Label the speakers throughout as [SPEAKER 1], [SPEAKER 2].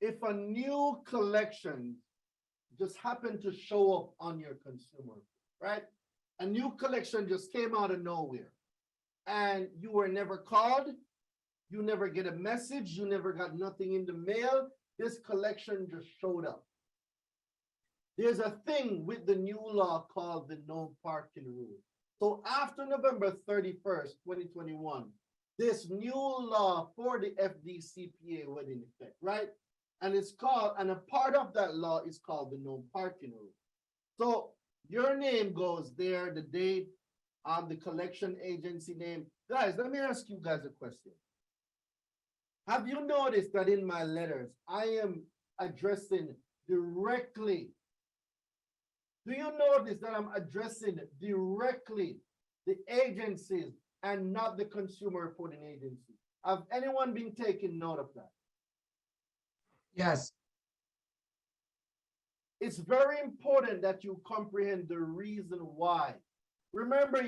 [SPEAKER 1] if a new collection just happened to show up on your consumer, right? A new collection just came out of nowhere and you were never called, you never get a message, you never got nothing in the mail. This collection just showed up. There's a thing with the new law called the no parking rule. So after November 31st, 2021, this new law for the FDCPA went in effect, right? And it's called, and a part of that law is called the no parking rule. So your name goes there, the date, the collection agency name. Guys, let me ask you guys a question. Have you noticed that in my letters, I am addressing directly? Do you notice that I'm addressing directly the agencies and not the consumer reporting agency? Have anyone been taking note of that?
[SPEAKER 2] Yes.
[SPEAKER 1] It's very important that you comprehend the reason why. Remember,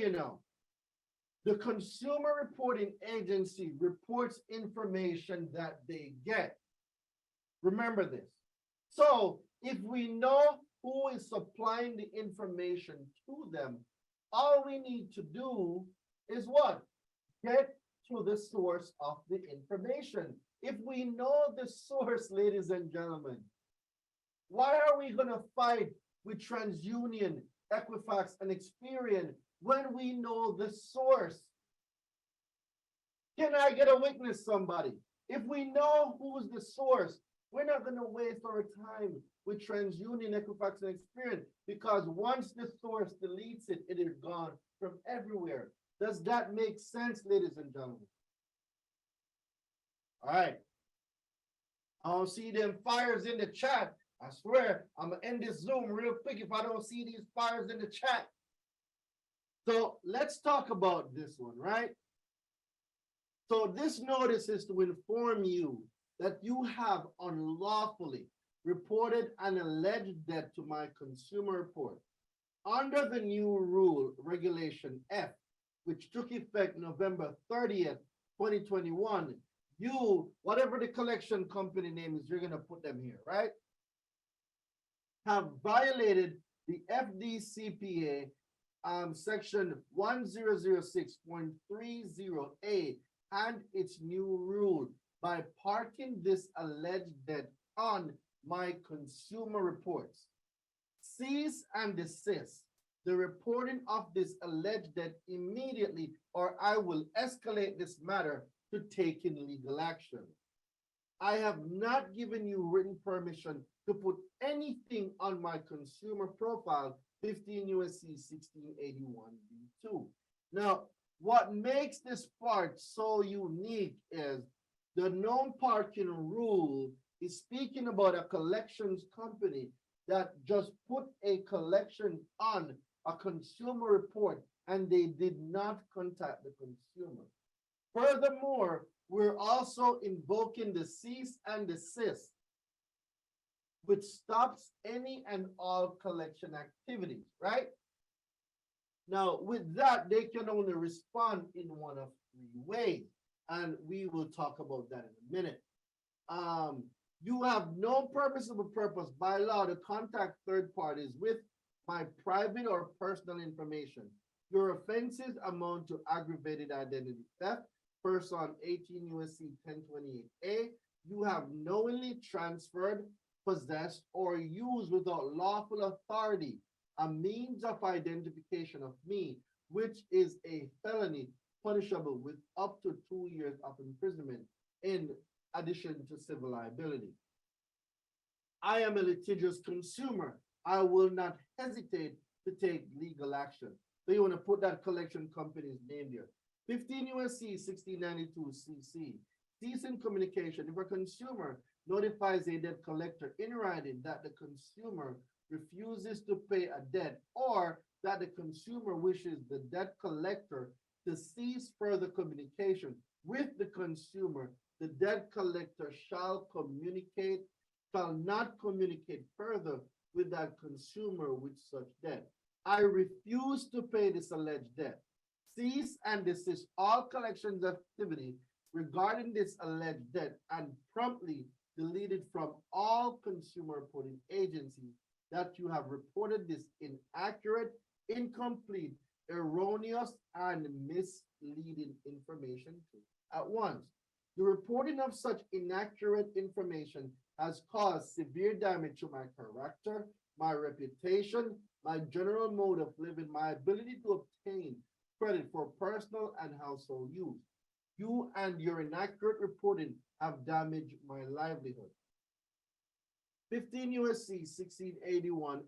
[SPEAKER 1] the consumer reporting agency reports information that they get. Remember this. So if we know who is supplying the information to them, all we need to do is what? Get to the source of the information. If we know the source, ladies and gentlemen, why are we going to fight with TransUnion, Equifax, and Experian when we know the source? Can I get a witness, somebody? If we know who's the source, we're not going to waste our time with TransUnion, Equifax, and Experian, because once the source deletes it, it is gone from everywhere. Does that make sense, ladies and gentlemen? All right. I don't see them fires in the chat. I swear, I'm going to end this Zoom real quick if I don't see these fires in the chat. So let's talk about this one, right? So this notice is to inform you that you have unlawfully reported an alleged debt to my consumer report. Under the new rule, Regulation F, which took effect November 30th, 2021, you, whatever the collection company name is, you're going to put them here, right? Have violated the FDCPA section 1006.30A and its new rule by parking this alleged debt on my consumer reports. Cease and desist the reporting of this alleged debt immediately, or I will escalate this matter to taking legal action. I have not given you written permission to put anything on my consumer profile, 15 USC 1681B2. Now, what makes this part so unique is the no parking rule is speaking about a collections company that just put a collection on a consumer report and they did not contact the consumer. Furthermore, we're also invoking the cease and desist, which stops any and all collection activities, right? Now, with that, they can only respond in one of three ways, and we will talk about that in a minute. You have no permissible purpose by law to contact third parties with my private or personal information. Your offenses amount to aggravated identity theft, first on 18 USC 1028A. You have knowingly transferred, possessed, or used without lawful authority a means of identification of me, which is a felony punishable with up to 2 years of imprisonment in addition to civil liability. I am a litigious consumer. I will not hesitate to take legal action. So you want to put that collection company's name there. 15 USC 1692 CC. Cease in communication. If a consumer notifies a debt collector in writing that the consumer refuses to pay a debt, or that the consumer wishes the debt collector to cease further communication with the consumer, the debt collector shall not communicate further with that consumer with such debt. I refuse to pay this alleged debt. Cease and desist all collections activity regarding this alleged debt and promptly delete it from all consumer reporting agencies that you have reported this inaccurate, incomplete, erroneous, and misleading information to at once. The reporting of such inaccurate information has caused severe damage to my character, my reputation, my general mode of living, my ability to obtain credit for personal and household use. You and your inaccurate reporting have damaged my livelihood. 15 USC 1681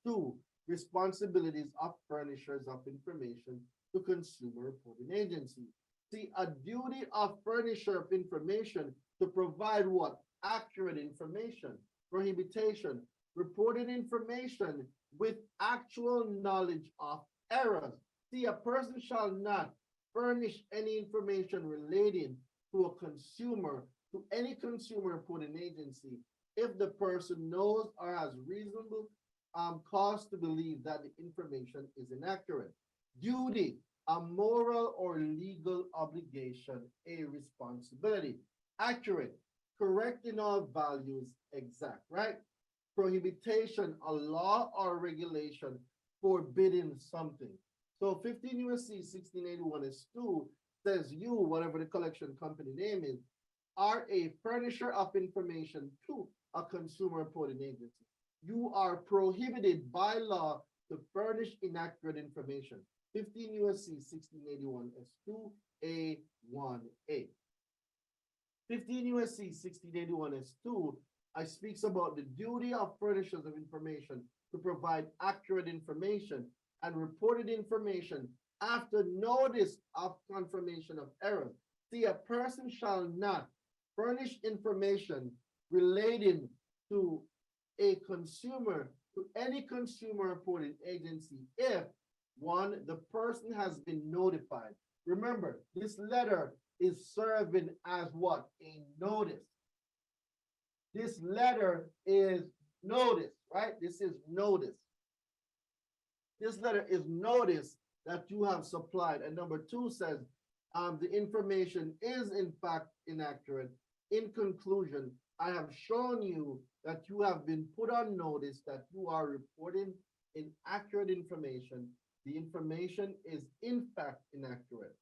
[SPEAKER 1] S2, responsibilities of furnishers of information to consumer reporting agency. See, a duty of furnisher of information to provide what? Accurate information. Prohibition, reported information with actual knowledge of errors. See, a person shall not furnish any information relating to a consumer, to any consumer reporting agency, if the person knows or has reasonable cause to believe that the information is inaccurate. Duty, a moral or legal obligation, a responsibility. Accurate, correct in all values, exact, right? Prohibition, a law or regulation forbidding something. So 15 USC 1681 S2 says you, whatever the collection company name is, are a furnisher of information to a consumer reporting agency. You are prohibited by law to furnish inaccurate information. 15 USC 1681 S2 A1A. 15 USC 1681 S2, I speaks about the duty of furnishers of information to provide accurate information and reported information after notice of confirmation of error. See, a person shall not furnish information relating to a consumer, to any consumer reporting agency, if one, the person has been notified. Remember, this letter is serving as what? A notice. This letter is notice, right? This is notice. This letter is notice that you have supplied. And number two says, the information is in fact inaccurate. In conclusion, I have shown you that you have been put on notice that you are reporting inaccurate information. The information is in fact inaccurate,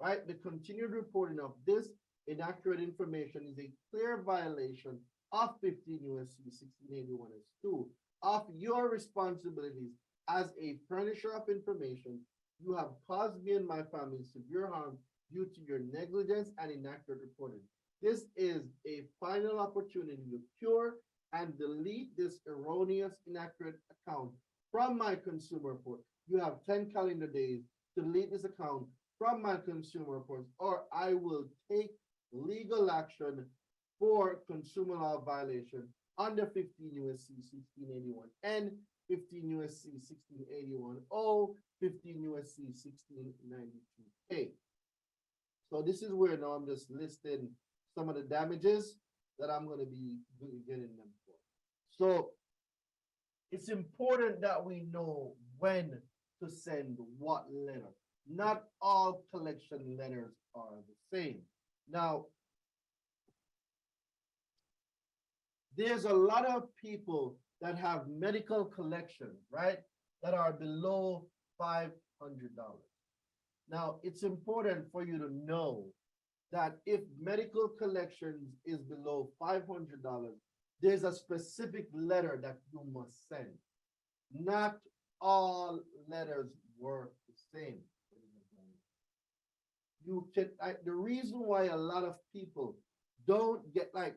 [SPEAKER 1] right? The continued reporting of this inaccurate information is a clear violation of 15 USC 1681 S2 of your responsibilities as a furnisher of information. You have caused me and my family severe harm due to your negligence and inaccurate reporting. This is a final opportunity to cure and delete this erroneous, inaccurate account from my consumer report. You have 10 calendar days to delete this account from my consumer reports, or I will take legal action for consumer law violation under 15 USC 1681 N, 15 USC 1681 O, 15 USC 1692K. So this is where now I'm just listing some of the damages that I'm going to be getting them for. So it's important that we know when to send what letter. Not all collection letters are the same. Now, there's a lot of people that have medical collections, right, that are below $500. Now, it's important for you to know that if medical collections is below $500, there's a specific letter that you must send. Not all letters work the same. You can, the reason why a lot of people don't get, like,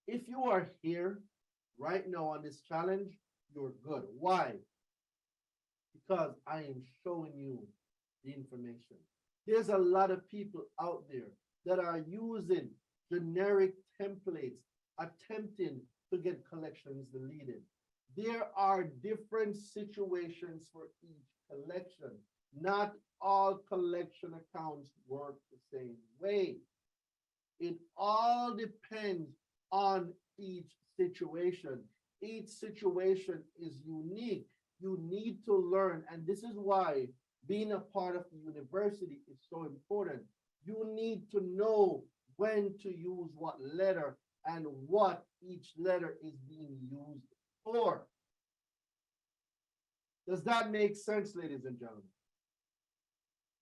[SPEAKER 1] if you are here right now on this challenge, you're good. Why? Because I am showing you the information. There's a lot of people out there that are using generic templates, attempting to get collections deleted. There are different situations for each collection. Not all collection accounts work the same way. It all depends on each situation. Each situation is unique. You need to learn, and this is why being a part of the university is so important. You need to know when to use what letter and what each letter is being used for. Does that make sense, ladies and gentlemen?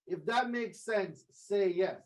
[SPEAKER 1] If that makes sense, say yes.